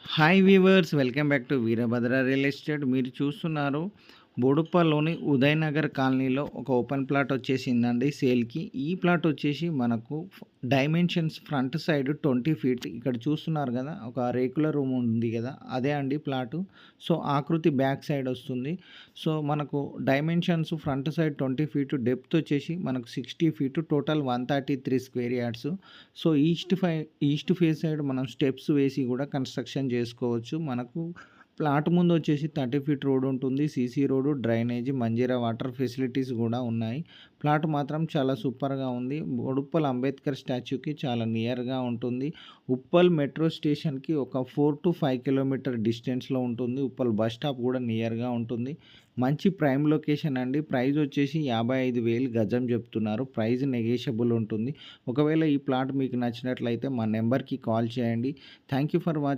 Hi weavers, welcome back to Veerabhadra real estate. మీరు చూస్తున్నారు బోడుప్పల్లోని ఉదయనగర్ కాలనీలో ఒక ఓపెన్ ప్లాట్ వచ్చేసిందండి సేల్కి. ఈ ప్లాట్ వచ్చేసి మనకు డైమెన్షన్స్ ఫ్రంట్ సైడ్ 20 ఫీట్, ఇక్కడ చూస్తున్నారు కదా ఒక రేకుల రూమ్ ఉంది కదా, అదే అండి ప్లాటు. సో ఆకృతి బ్యాక్ సైడ్ వస్తుంది. సో మనకు dimensions front side 20 feet, depth వచ్చేసి మనకు 60 feet, total 133 square yards. So east face side మనం స్టెప్స్ వేసి కూడా కన్స్ట్రక్షన్ చేసుకోవచ్చు. మనకు ప్లాట్ ముందు వచ్చేసి 30 ఫీట్ రోడ్ ఉంటుంది. CC road, drainage, Manjira water facilities కూడా ఉన్నాయి. ప్లాట్ మాత్రం చాలా సూపర్గా ఉంది. ఉప్పల్ అంబేద్కర్ స్టాచ్యూకి చాలా నియర్గా ఉంటుంది. ఉప్పల్ మెట్రో స్టేషన్కి ఒక 4 to 5 కిలోమీటర్ డిస్టెన్స్లో ఉంటుంది. ఉప్పల్ బస్ స్టాప్ కూడా నియర్గా ఉంటుంది. మంచి ప్రైమ్ లొకేషన్ అండి. ప్రైస్ వచ్చేసి 55,000 గజం చెప్తున్నారు. ప్రైస్ నెగోషియబుల్ ఉంటుంది. ఒకవేళ ఈ ప్లాట్ మీకు నచ్చినట్లయితే మా నెంబర్కి కాల్ చేయండి. Thank you for watching.